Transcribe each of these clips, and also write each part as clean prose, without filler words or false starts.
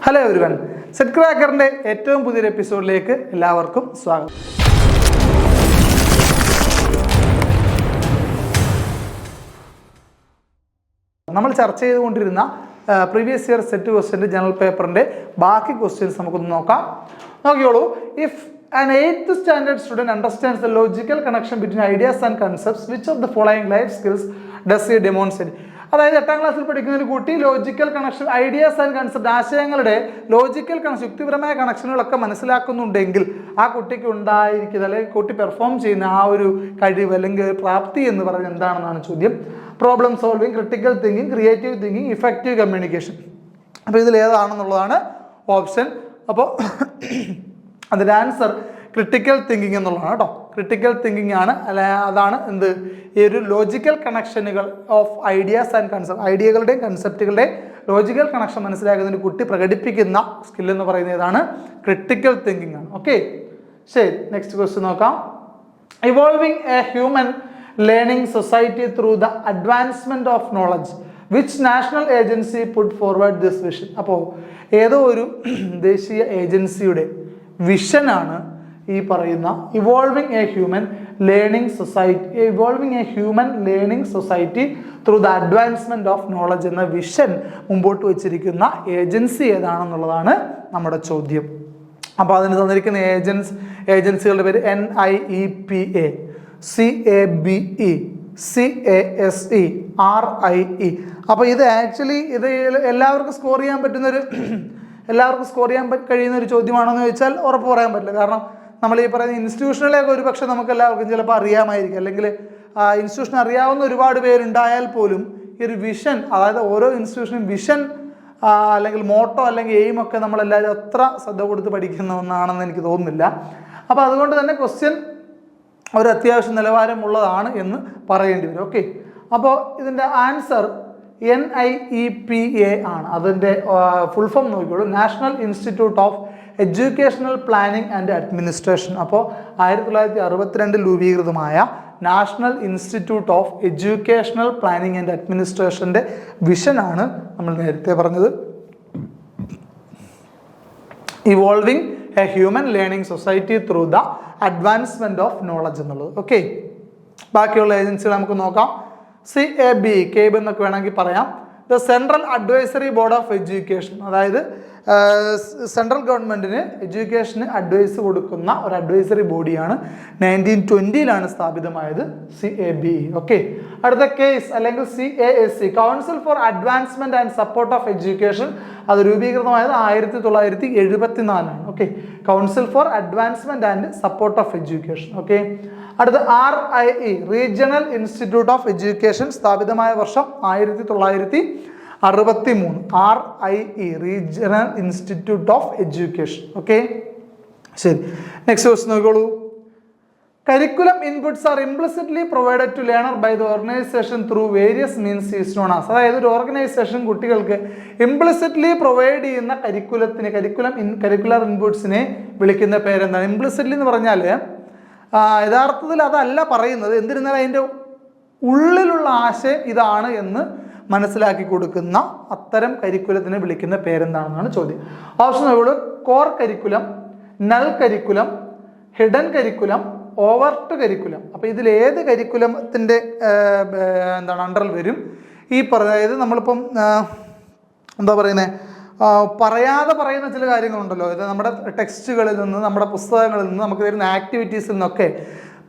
Hello everyone, set ക്രാക്കറിൻ്റെ ഏറ്റവും പുതിയൊരു എപ്പിസോഡിലേക്ക് എല്ലാവർക്കും സ്വാഗതം. നമ്മൾ ചർച്ച ചെയ്തുകൊണ്ടിരുന്ന പ്രീവിയസ് ഇയർ സെറ്റ് ക്വസ്റ്റ്യൻ്റെ ജനറൽ പേപ്പറിൻ്റെ ബാക്കി ക്വസ്റ്റ്യൻസ് നമുക്കൊന്ന് നോക്കിയോളൂ. If an 8th standard student understands the logical connection between ideas and concepts, which of the following life skills does he demonstrate? അതായത് 8ാം ക്ലാസ്സിൽ പഠിക്കുന്ന ഒരു കുട്ടി logical connection, ideas and concept, ആശയങ്ങളുടെ ലോജിക്കൽ കണക്ഷൻ, യുക്തിപരമായ കണക്ഷനുകളൊക്കെ മനസ്സിലാക്കുന്നുണ്ടെങ്കിൽ ആ കുട്ടിക്ക് ഉണ്ടായിരിക്കുന്ന അല്ലെങ്കിൽ കുട്ടി പെർഫോം ചെയ്യുന്ന ആ ഒരു കഴിവ് അല്ലെങ്കിൽ പ്രാപ്തി എന്ന് പറയുന്നത് എന്താണെന്നാണ് ചോദ്യം. Problem solving, critical thinking, creative thinking, effective communication. അപ്പോൾ ഇതിൽ ഏതാണെന്നുള്ളതാണ് ഓപ്ഷൻ. അപ്പോൾ അതിൻ്റെ ആൻസർ ക്രിട്ടിക്കൽ തിങ്കിങ് എന്നുള്ളതാണ് കേട്ടോ. ക്രിട്ടിക്കൽ തിങ്കിങ് ആണ്, അതാണ് എന്ത് ഈ ഒരു ലോജിക്കൽ കണക്ഷനുകൾ ഓഫ് ഐഡിയാസ് ആൻഡ് കൺസെപ്റ്റ്, ഐഡിയകളുടെയും കൺസെപ്റ്റുകളുടെയും ലോജിക്കൽ കണക്ഷൻ മനസ്സിലാക്കുന്നതിന് കുട്ടി പ്രകടിപ്പിക്കുന്ന സ്കിൽ എന്ന് പറയുന്നത് ഏതാണ്? ക്രിട്ടിക്കൽ തിങ്കിങ് ആണ്. ഓക്കെ, ശരി, നെക്സ്റ്റ് ക്വസ്റ്റ്യൻ നോക്കാം. Evolving a human learning society through the advancement of knowledge, which national agency put forward this vision? അപ്പോൾ ഏതോ ഒരു ദേശീയ ഏജൻസിയുടെ വിഷനാണ് ഈ പറയുന്ന evolving a human learning society through the advancement of knowledge എന്ന വിഷൻ മുമ്പോട്ട് വച്ചിരിക്കുന്ന ഏജൻസി ഏതാണെന്നുള്ളതാണ് നമ്മുടെ ചോദ്യം. അപ്പോൾ അതിന് തന്നിരിക്കുന്ന ഏജൻസികളുടെ പേര് NIEPA, CABE, CASE, RIE. അപ്പോൾ ഇത് ആക്ച്വലി എല്ലാവർക്കും സ്കോർ ചെയ്യാൻ കഴിയുന്ന ഒരു ചോദ്യമാണെന്ന് ചോദിച്ചാൽ ഉറപ്പ് പറയാൻ പറ്റില്ല. കാരണം നമ്മൾ ഈ പറയുന്ന ഇൻസ്റ്റിറ്റ്യൂഷനിലേക്ക് ഒരു പക്ഷേ നമുക്ക് എല്ലാവർക്കും ചിലപ്പോൾ അറിയാമായിരിക്കും, അല്ലെങ്കിൽ ഇൻസ്റ്റിറ്റ്യൂഷൻ അറിയാവുന്ന ഒരുപാട് പേരുണ്ടായാൽ പോലും ഈ ഒരു വിഷൻ, അതായത് ഓരോ ഇൻസ്റ്റിറ്റ്യൂഷനും വിഷൻ അല്ലെങ്കിൽ മോട്ടോ അല്ലെങ്കിൽ എയിം ഒക്കെ നമ്മളെല്ലാവരും അത്ര ശ്രദ്ധ കൊടുത്ത് പഠിക്കുന്ന ഒന്നാണെന്ന് എനിക്ക് തോന്നുന്നില്ല. അപ്പോൾ അതുകൊണ്ട് തന്നെ ക്വസ്റ്റ്യൻ ഒരു അത്യാവശ്യം നിലവാരമുള്ളതാണ് എന്ന് പറയേണ്ടി വരും. ഓക്കെ, അപ്പോൾ ഇതിൻ്റെ ആൻസർ NIEPA ആണ്. അതിൻ്റെ ഫുൾ ഫോം നോക്കിക്കോളൂ, national institute of educational planning and administration. അപ്പോൾ 1962 രൂപീകൃതമായ national institute of educational planning and അഡ്മിനിസ്ട്രേഷൻ്റെ വിഷനാണ് നമ്മൾ നേരത്തെ പറഞ്ഞത്, evolving a human learning society through the advancement of knowledge എന്നുള്ളത്. ഓക്കെ, ബാക്കിയുള്ള ഏജൻസികൾ നമുക്ക് നോക്കാം. CAB, കേബ് എന്നൊക്കെ വേണമെങ്കിൽ പറയാം. The central advisory board of education, അതായത് സെൻട്രൽ ഗവൺമെൻറ്റിന് എഡ്യൂക്കേഷന് അഡ്വൈസ് കൊടുക്കുന്ന ഒരു അഡ്വൈസറി ബോഡിയാണ്. 1920 സ്ഥാപിതമായത് CAB. ഓക്കെ, അടുത്ത കേസ് അല്ലെങ്കിൽ CASE, council for advancement and support of education. അത് രൂപീകൃതമായത് 1974. Okay, council for advancement and support of education. Okay, അടുത്ത RIE, regional institute of education, സ്ഥാപിതമായ വർഷം 1963. RIE, regional institute of education. Okay, ശരി, next question നോക്കിക്കോളൂ. Curriculum inputs are implicitly provided to learner by the organisation through various means is known as. അതായത് ഒരു organisation കുട്ടികൾക്ക് implicitly provide ചെയ്യുന്ന curricular ഇൻപുട്സിനെ വിളിക്കുന്ന പേരെന്താണ്? ഇംപ്ലിസിറ്റ്ലി എന്ന് പറഞ്ഞാൽ യഥാർത്ഥത്തിൽ അതല്ല പറയുന്നത്, എന്നിരുന്നാൽ അതിൻ്റെ ഉള്ളിലുള്ള ആശയം ഇതാണ് എന്ന് മനസ്സിലാക്കി കൊടുക്കുന്ന അത്തരം കരിക്കുലത്തിനെ വിളിക്കുന്ന പേരെന്താണെന്നാണ് ചോദ്യം. ഓപ്ഷൻ നോക്കൂ: core curriculum, null curriculum, hidden curriculum, overt curriculum. അപ്പോൾ ഇതിൽ ഏത് കരിക്കുലത്തിൻ്റെ അണ്ടറിൽ വരും ഈ അതായത് നമ്മളിപ്പം എന്താ പറയുന്നത്, പറയാതെ പറയുന്ന ചില കാര്യങ്ങളുണ്ടല്ലോ, ഇത് നമ്മുടെ ടെക്സ്റ്റുകളിൽ നിന്ന്, നമ്മുടെ പുസ്തകങ്ങളിൽ നിന്ന്, നമുക്ക് തരുന്ന ആക്ടിവിറ്റീസിൽ നിന്നൊക്കെ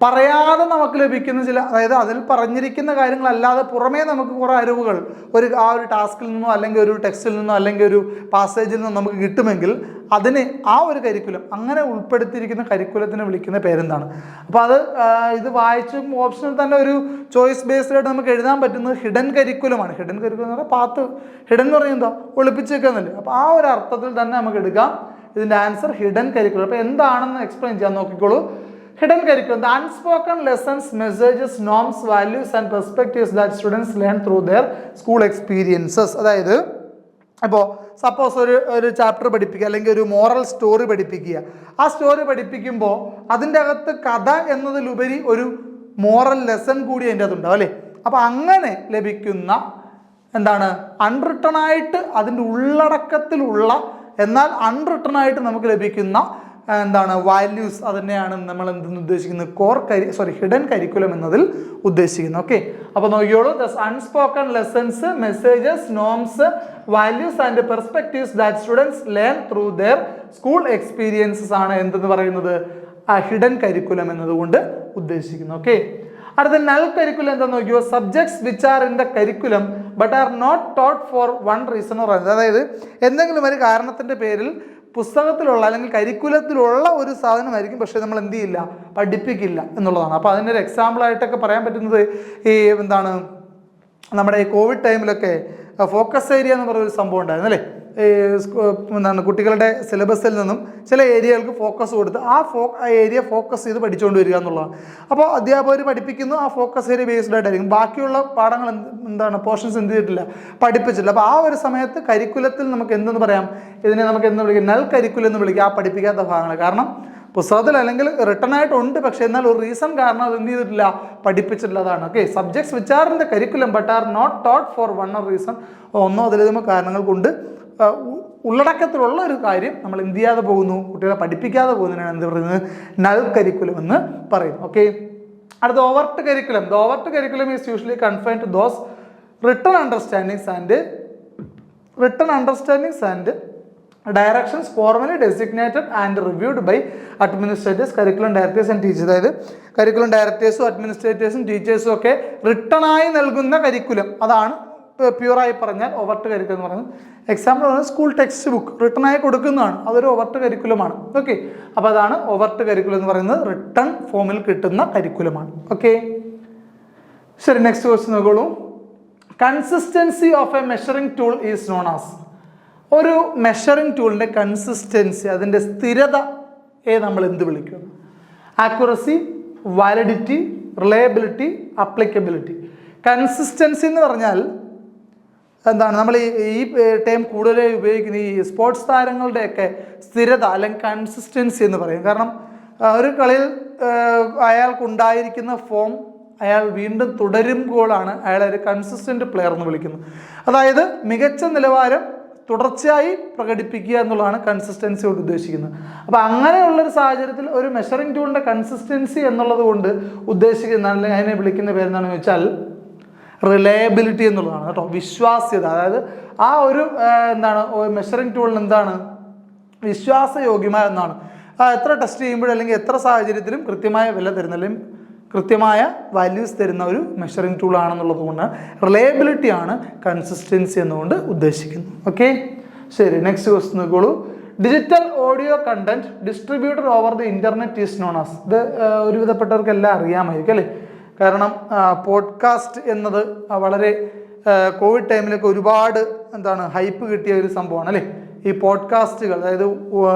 പറയാതെ നമുക്ക് ലഭിക്കുന്ന ചില, അതായത് അതിൽ പറഞ്ഞിരിക്കുന്ന കാര്യങ്ങളല്ലാതെ പുറമേ നമുക്ക് കുറേ അറിവുകൾ ആ ഒരു ടാസ്കിൽ നിന്നോ അല്ലെങ്കിൽ ഒരു ടെക്സ്റ്റിൽ നിന്നോ അല്ലെങ്കിൽ ഒരു പാസേജിൽ നിന്നോ നമുക്ക് കിട്ടുമെങ്കിൽ അതിന് ആ ഒരു കരിക്കുലം, അങ്ങനെ ഉൾപ്പെടുത്തിയിരിക്കുന്ന കരിക്കുലത്തിനെ വിളിക്കുന്ന പേരെന്താണ്? അപ്പോൾ അത് ഇത് വായിച്ചും ഓപ്ഷനിൽ തന്നെ ഒരു ചോയ്സ് ബേസ്ഡ് ആയിട്ട് നമുക്ക് എഴുതാൻ പറ്റുന്നത് ഹിഡൻ കരിക്കുലമാണ്. ഹിഡൻ കരിക്കുലം എന്ന് പറഞ്ഞാൽ ഹിഡൻ എന്ന് പറയുന്നത് എന്താ, ഒളിപ്പിച്ച് വെക്കാന്നല്ലേ. അപ്പോൾ ആ ഒരു അർത്ഥത്തിൽ തന്നെ നമുക്ക് എടുക്കാം ഇതിൻ്റെ ആൻസർ ഹിഡൻ കരിക്കുലം. അപ്പോൾ എന്താണെന്ന് എക്സ്പ്ലെയിൻ ചെയ്യാൻ നോക്കിക്കോളൂ. Hidden curriculum, the unspoken lessons, messages, norms, values and perspectives that students learn through their school experiences. അതായത് ഇപ്പോൾ സപ്പോസ് ഒരു ചാപ്റ്റർ പഠിപ്പിക്കുക അല്ലെങ്കിൽ ഒരു മോറൽ സ്റ്റോറി പഠിപ്പിക്കുക. ആ സ്റ്റോറി പഠിപ്പിക്കുമ്പോൾ അതിൻ്റെ അകത്ത് കഥ എന്നതിലുപരി ഒരു മോറൽ ലെസൺ കൂടി അതിൻ്റെ അകത്തുണ്ടാവും അല്ലേ. അപ്പോൾ അങ്ങനെ ലഭിക്കുന്ന എന്താണ്, അൺറിട്ടൺ ആയിട്ട് അതിൻ്റെ ഉള്ളടക്കത്തിലുള്ള എന്നാൽ അൺറിട്ടൺ ആയിട്ട് നമുക്ക് ലഭിക്കുന്ന എന്താണ് വാല്യൂസ് അതുതന്നെയാണ് നമ്മൾ എന്തെന്ന് ഉദ്ദേശിക്കുന്നത് ഹിഡൻ കരിക്കുലം എന്നതിൽ ഉദ്ദേശിക്കുന്നത്. ഓക്കെ, അപ്പോൾ നോക്കിയോളൂ, unspoken lessons, messages, norms, values and perspectives that students learn through their school experiences ആണ് എന്തെന്ന് പറയുന്നത് ഹിഡൻ കരിക്കുലം എന്നതുകൊണ്ട് ഉദ്ദേശിക്കുന്നത്. ഓക്കെ, അടുത്ത നൾ കരിക്കുലം എന്താണെന്ന് നോക്കിയോ, subjects which are in the curriculum but are not taught for one reason എന്ന് പറയുന്നത്. അതായത് എന്തെങ്കിലും ഒരു കാരണത്തിൻ്റെ പേരിൽ പുസ്തകത്തിലുള്ള അല്ലെങ്കിൽ കരിക്കുലത്തിലുള്ള ഒരു സാധനമായിരിക്കും, പക്ഷേ നമ്മൾ എന്ത് ചെയ്യില്ല, പഠിപ്പിക്കില്ല എന്നുള്ളതാണ്. അപ്പോൾ അതിൻ്റെ ഒരു എക്സാമ്പിളായിട്ടൊക്കെ പറയാൻ പറ്റുന്നത് ഈ എന്താണ് നമ്മുടെ ഈ കോവിഡ് ടൈമിലൊക്കെ ഫോക്കസ് ഏരിയ എന്ന് പറയുന്നൊരു സംഭവം ഉണ്ടായിരുന്നു അല്ലേ. എന്താണ് കുട്ടികളുടെ സിലബസിൽ നിന്നും ചില ഏരിയകൾക്ക് ഫോക്കസ് കൊടുത്ത് ആ ഏരിയ ഫോക്കസ് ചെയ്ത് പഠിച്ചുകൊണ്ട് വരിക എന്നുള്ളതാണ്. അപ്പോൾ അധ്യാപകർ പഠിപ്പിക്കുന്നു, ആ ഫോക്കസ് ഏരിയ ബേസ്ഡ് ആയിട്ടായിരിക്കും. ബാക്കിയുള്ള പാഠങ്ങൾ എന്താണ് പോർഷൻസ് എന്ത് ചെയ്തിട്ടില്ല, പഠിപ്പിച്ചിട്ടില്ല. അപ്പോൾ ആ ഒരു സമയത്ത് കരിക്കുലത്തിൽ നമുക്ക് എന്തെന്ന് പറയാം, ഇതിനെ നമുക്ക് എന്ത് വിളിക്കാം, നൾ കരിക്കുലം എന്ന് വിളിക്കുക, ആ പഠിപ്പിക്കാത്ത ഭാഗങ്ങൾ. കാരണം പുസ്തകത്തിൽ അല്ലെങ്കിൽ റിട്ടൺ ആയിട്ടുണ്ട്, പക്ഷേ എന്നാൽ ഒരു റീസൺ കാരണം അത് എന്ത് ചെയ്തിട്ടില്ല, പഠിപ്പിച്ചിട്ടുള്ളതാണ്. Okay, subjects which are in the curriculum but are not taught for one reason, ഒന്നോ അതിലധികം കാരണങ്ങൾ കൊണ്ട് ഉള്ളടക്കത്തിലുള്ള ഒരു കാര്യം നമ്മൾ എന്ത് ചെയ്യാതെ പോകുന്നു, കുട്ടികളെ പഠിപ്പിക്കാതെ പോകുന്നതിനാണ് എന്ത് പറയുന്നത്, നൾ കരിക്കുലം എന്ന് പറയും. ഓക്കെ, അടുത്ത overt curriculum. The overt curriculum is usually confined to those written understandings and directions formally designated and reviewed by administrators, curriculum directors and teachers. അതായത് കരിക്കുലം ഡയറക്ടേഴ്സും അഡ്മിനിസ്ട്രേറ്റേഴ്സും ടീച്ചേഴ്സും ഒക്കെ റിട്ടണായി നൽകുന്ന കരിക്കുലം, അതാണ് പ്യൂറായി പറഞ്ഞാൽ ഓവർട്ട് കരിക്കുലം എന്ന് പറയുന്നത്. എക്സാമ്പിൾ പറഞ്ഞാൽ സ്കൂൾ ടെക്സ്റ്റ് ബുക്ക് റിട്ടണായി കൊടുക്കുന്നതാണ്, അതൊരു ഓവർട്ട് കരിക്കുലമാണ്. ഓക്കെ, അപ്പോൾ അതാണ് ഓവർട്ട് കരിക്കുലം എന്ന് പറയുന്നത്, റിട്ടൺ ഫോമിൽ കിട്ടുന്ന കരിക്കുലമാണ്. ഓക്കെ, ശരി, നെക്സ്റ്റ് ക്വസ്റ്റ്യൻ നോക്കോളൂ. Consistency of a measuring tool is known as. ഒരു മെഷറിംഗ് ടൂളിൻ്റെ കൺസിസ്റ്റൻസി, അതിൻ്റെ സ്ഥിരതയെ നമ്മൾ എന്ത് വിളിക്കും? Accuracy, validity, reliability, applicability. Consistency എന്ന് പറഞ്ഞാൽ എന്താണ്, നമ്മൾ ഈ ടൈം കൂടുതലായി ഉപയോഗിക്കുന്ന ഈ സ്പോർട്സ് താരങ്ങളുടെയൊക്കെ സ്ഥിരത അല്ലെങ്കിൽ കൺസിസ്റ്റൻസി എന്ന് പറയും. കാരണം ഒരു കളിയിൽ അയാൾക്കുണ്ടായിരിക്കുന്ന ഫോം അയാൾ വീണ്ടും തുടരുമ്പോഴാണ് അയാളെ ഒരു കൺസിസ്റ്റൻ്റ് പ്ലെയർ എന്ന് വിളിക്കുന്നത്. അതായത് മികച്ച നിലവാരം തുടർച്ചയായി പ്രകടിപ്പിക്കുക എന്നുള്ളതാണ് കൺസിസ്റ്റൻസി കൊണ്ട് ഉദ്ദേശിക്കുന്നത്. അപ്പോൾ അങ്ങനെയുള്ളൊരു സാഹചര്യത്തിൽ ഒരു മെഷറിംഗ് ടൂളിൻ്റെ കൺസിസ്റ്റൻസി എന്നുള്ളത് കൊണ്ട് ഉദ്ദേശിക്കുന്ന അല്ലെങ്കിൽ അതിനെ വിളിക്കുന്ന പേരെന്താണെന്ന് വെച്ചാൽ റിലയബിലിറ്റി എന്നുള്ളതാണ് കേട്ടോ, വിശ്വാസ്യത. അതായത് ആ ഒരു എന്താണ് മെഷറിംഗ് ടൂളിന് എന്താണ്, വിശ്വാസയോഗ്യമായ എന്നാണ്. എത്ര ടെസ്റ്റ് ചെയ്യുമ്പോഴും അല്ലെങ്കിൽ എത്ര സാഹചര്യത്തിലും കൃത്യമായ വില തരുന്ന അല്ലെങ്കിൽ കൃത്യമായ വാല്യൂസ് തരുന്ന ഒരു മെഷറിംഗ് ടൂൾ ആണെന്നുള്ളത് കൊണ്ട് റിലയബിലിറ്റിയാണ് കൺസിസ്റ്റൻസി എന്നുകൊണ്ട് ഉദ്ദേശിക്കുന്നത്. ഓക്കെ, ശരി, നെക്സ്റ്റ് ക്വസ്റ്റ്യൻ നോക്കോളൂ. Digital audio content distributed over the internet is known as. ഇത് ഒരുവിധപ്പെട്ടവർക്കെല്ലാം അറിയാമായിരിക്കും അല്ലേ. കാരണം പോഡ്കാസ്റ്റ് എന്നത് വളരെ കോവിഡ് ടൈമിലൊക്കെ ഒരുപാട് എന്താണ് ഹൈപ്പ് കിട്ടിയ ഒരു സംഭവമാണ് അല്ലേ. ഈ പോഡ്കാസ്റ്റുകൾ, അതായത്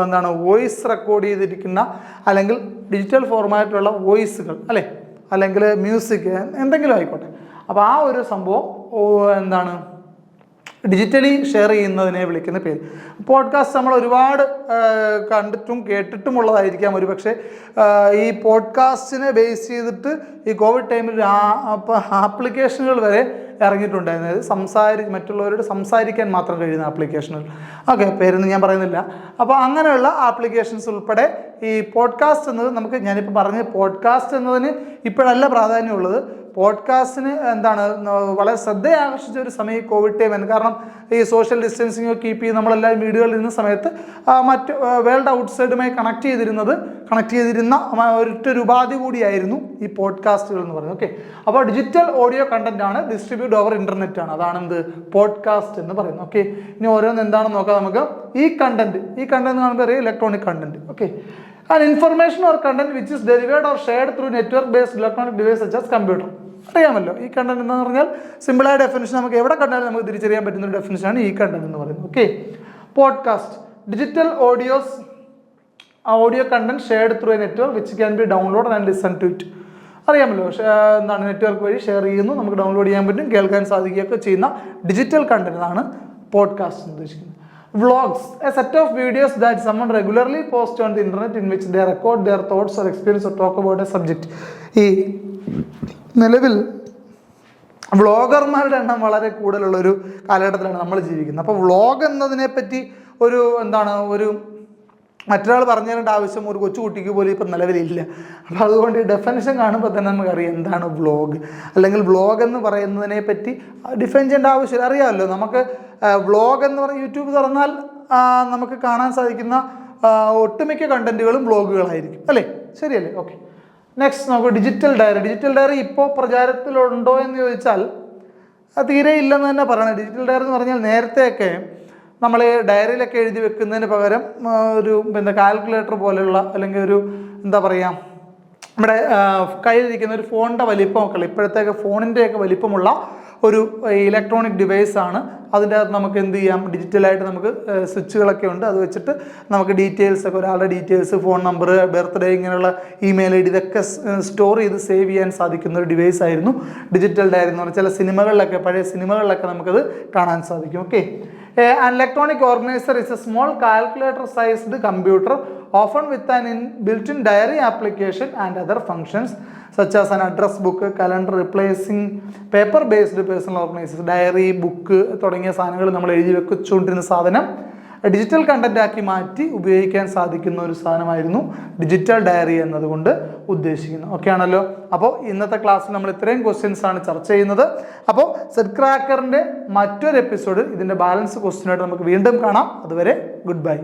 എന്താണ് വോയിസ് റെക്കോർഡ് ചെയ്തിരിക്കുന്ന അല്ലെങ്കിൽ ഡിജിറ്റൽ ഫോർമാറ്റിലുള്ള വോയിസുകൾ അല്ലേ, അല്ലെങ്കിൽ മ്യൂസിക് എന്തെങ്കിലും ആയിക്കോട്ടെ. അപ്പോൾ ആ ഒരു സംഭവം എന്താണ് ഡിജിറ്റലി ഷെയർ ചെയ്യുന്നതിനെ വിളിക്കുന്ന പേര്. പോഡ്കാസ്റ്റ് നമ്മൾ ഒരുപാട് കണ്ടിട്ടും കേട്ടിട്ടുമുള്ളതായിരിക്കാം ഒരു പക്ഷേ. ഈ പോഡ്കാസ്റ്റിനെ ബേസ് ചെയ്തിട്ട് ഈ കോവിഡ് ടൈമിൽ ആപ്ലിക്കേഷനുകൾ വരെ ഇറങ്ങിയിട്ടുണ്ടായിരുന്നു. അതായത് മറ്റുള്ളവരോട് സംസാരിക്കാൻ മാത്രം കഴിയുന്ന ആപ്ലിക്കേഷനുകൾ. ഓക്കെ, പേരൊന്നും ഞാൻ പറയുന്നില്ല. അപ്പോൾ അങ്ങനെയുള്ള ആപ്ലിക്കേഷൻസ് ഉൾപ്പെടെ ഈ പോഡ്കാസ്റ്റ് എന്നത് ഞാനിപ്പോൾ പറഞ്ഞ പോഡ്കാസ്റ്റ് എന്നതിന് ഇപ്പോഴല്ല പ്രാധാന്യമുള്ളത്. പോഡ്കാസ്റ്റിന് എന്താണ് വളരെ ശ്രദ്ധയെ ആകർഷിച്ച ഒരു സമയം കോവിഡ് ടൈമാണ്. കാരണം ഈ സോഷ്യൽ ഡിസ്റ്റൻസിങ് കീപ്പ് ചെയ്ത് നമ്മളെല്ലാവരും വീടുകളിൽ ഇരുന്ന സമയത്ത് മറ്റ് വേൾഡ് ഔട്ട്സൈഡുമായി കണക്ട് ചെയ്തിരുന്ന ഒരൊറ്റൊരു ഉപാധി കൂടിയായിരുന്നു ഈ പോഡ്കാസ്റ്റുകൾ എന്ന് പറയുന്നത്. ഓക്കെ, അപ്പോൾ ഡിജിറ്റൽ ഓഡിയോ കണ്ടന്റ് ആണ്, ഡിസ്ട്രിബ്യൂട്ട് ഓവർ ഇന്റർനെറ്റ് ആണ്, അതാണ് എന്ത് പോഡ്കാസ്റ്റ് എന്ന് പറയുന്നത്. ഓക്കെ, ഇനി ഓരോന്ന് എന്താണെന്ന് നോക്കാം നമുക്ക്. ഈ കണ്ടന്റ് കാണുമ്പോൾ അറിയാം electronic content. Okay, and information or content which is delivered or shared through network based electronic device such as computer. അറിയാമല്ലോ ഈ കണ്ടന്റ് എന്ന് പറഞ്ഞാൽ സിമ്പിളായ ഡെഫിനിഷൻ, നമുക്ക് എവിടെ കണ്ടാലും നമുക്ക് തിരിച്ചറിയാൻ പറ്റുന്ന ഒരു ഡെഫിനിഷനാണ് ഈ കണ്ടന്റ് എന്ന് പറയുന്നത്. Okay, podcast digital audio content shared through a network which can be download and listen to it. അറിയാമല്ലോ, എന്താണ് നെറ്റ്വർക്ക് വഴി ഷെയർ ചെയ്യുന്നു, നമുക്ക് ഡൗൺലോഡ് ചെയ്യാൻ പറ്റും, കേൾക്കാൻ സാധിക്കുകയൊക്കെ ചെയ്യുന്ന ഡിജിറ്റൽ കണ്ടന്റ് ആണ് പോഡ്കാസ്റ്റ് എന്ന് ഉദ്ദേശിക്കുന്നത്. Vlogs, A set of videos that someone regularly posts on the internet in which they record their thoughts or experience or talk about a subject. ഈ നിലവിൽ വ്ളോഗർമാരുടെ എണ്ണം വളരെ കൂടുതലുള്ളൊരു കാലഘട്ടത്തിലാണ് നമ്മൾ ജീവിക്കുന്നത്. അപ്പോൾ വ്ളോഗ് എന്നതിനെ പറ്റി ഒരു മറ്റൊരാൾ പറഞ്ഞു തരേണ്ട ആവശ്യം ഒരു കൊച്ചുകുട്ടിക്ക് പോലും ഇപ്പം നിലവിലില്ല. അപ്പോൾ അതുകൊണ്ട് ഈ ഡെഫിനിഷൻ കാണുമ്പോൾ തന്നെ നമുക്കറിയാം എന്താണ് വ്ളോഗ്, അല്ലെങ്കിൽ വ്ളോഗ് എന്ന് പറയുന്നതിനെ പറ്റി ഡിഫൈൻ ചെയ്യേണ്ട ആവശ്യമില്ല. അറിയാമല്ലോ, നമുക്ക് വ്ളോഗ് എന്ന് പറഞ്ഞ് യൂട്യൂബ് തുറന്നാൽ നമുക്ക് കാണാൻ സാധിക്കുന്ന ഒട്ടുമിക്ക കണ്ടന്റുകളും വ്ളോഗുകളായിരിക്കും, അല്ലേ? ശരിയല്ലേ? ഓക്കെ, നെക്സ്റ്റ് നമുക്ക് ഡിജിറ്റൽ ഡയറി. ഡിജിറ്റൽ ഡയറി ഇപ്പോൾ പ്രചാരത്തിലുണ്ടോ എന്ന് ചോദിച്ചാൽ തീരെ ഇല്ലെന്ന് തന്നെ പറയണം. ഡിജിറ്റൽ ഡയറി എന്ന് പറഞ്ഞാൽ നേരത്തെയൊക്കെ നമ്മൾ ഡയറിയിലൊക്കെ എഴുതി വെക്കുന്നതിന് പകരം ഒരു കാൽക്കുലേറ്റർ പോലെയുള്ള, അല്ലെങ്കിൽ ഒരു എന്താ പറയുക, നമ്മുടെ കയ്യിലിരിക്കുന്ന ഒരു ഫോണിൻ്റെ വലിപ്പമൊക്കെ ഇപ്പോഴത്തേക്ക് ഫോണിൻ്റെയൊക്കെ വലിപ്പമുള്ള ഒരു ഇലക്ട്രോണിക് ഡിവൈസാണ്. അതിൻ്റെ അകത്ത് നമുക്ക് എന്ത് ചെയ്യാം, ഡിജിറ്റലായിട്ട് നമുക്ക് സ്വിച്ചുകളൊക്കെ ഉണ്ട്. അത് വെച്ചിട്ട് നമുക്ക് ഡീറ്റെയിൽസൊക്കെ, ഒരാളുടെ ഡീറ്റെയിൽസ്, ഫോൺ നമ്പർ, ബർത്ത്ഡേ, ഇങ്ങനെയുള്ള ഇമെയിൽ ഐ ഡി ഇതൊക്കെ സ്റ്റോർ ചെയ്ത് സേവ് ചെയ്യാൻ സാധിക്കുന്ന ഒരു ഡിവൈസ് ആയിരുന്നു ഡിജിറ്റൽ ഡയറി എന്ന് പറഞ്ഞാൽ. ചില സിനിമകളിലൊക്കെ, പഴയ സിനിമകളിലൊക്കെ നമുക്കത് കാണാൻ സാധിക്കും. Okay, an electronic organizer is a small calculator-sized computer, often with an built-in diary application and other functions such as an address book, calendar, replacing paper-based personal organizers. Diary, book തുടങ്ങിയ സാധനങ്ങൾ നമ്മൾ എഴുതി വെച്ചുകൊണ്ടിരുന്ന സാധനം ഡിജിറ്റൽ കണ്ടന്റ് ആക്കി മാറ്റി ഉപയോഗിക്കാൻ സാധിക്കുന്ന ഒരു സാധനമായിരുന്നു ഡിജിറ്റൽ ഡയറി എന്നതുകൊണ്ട് ഉദ്ദേശിക്കുന്നത്. ഓക്കെ ആണല്ലോ? അപ്പോൾ ഇന്നത്തെ ക്ലാസ്സിൽ നമ്മൾ ഇത്രയും ക്വസ്റ്റ്യൻസ് ആണ് ചർച്ച ചെയ്യുന്നത്. അപ്പോൾ സെറ്റ് ക്രാക്കറിൻ്റെ മറ്റൊരു എപ്പിസോഡിൽ ഇതിൻ്റെ ബാലൻസ് ക്വസ്റ്റ്യനായിട്ട് നമുക്ക് വീണ്ടും കാണാം. അതുവരെ ഗുഡ് ബൈ.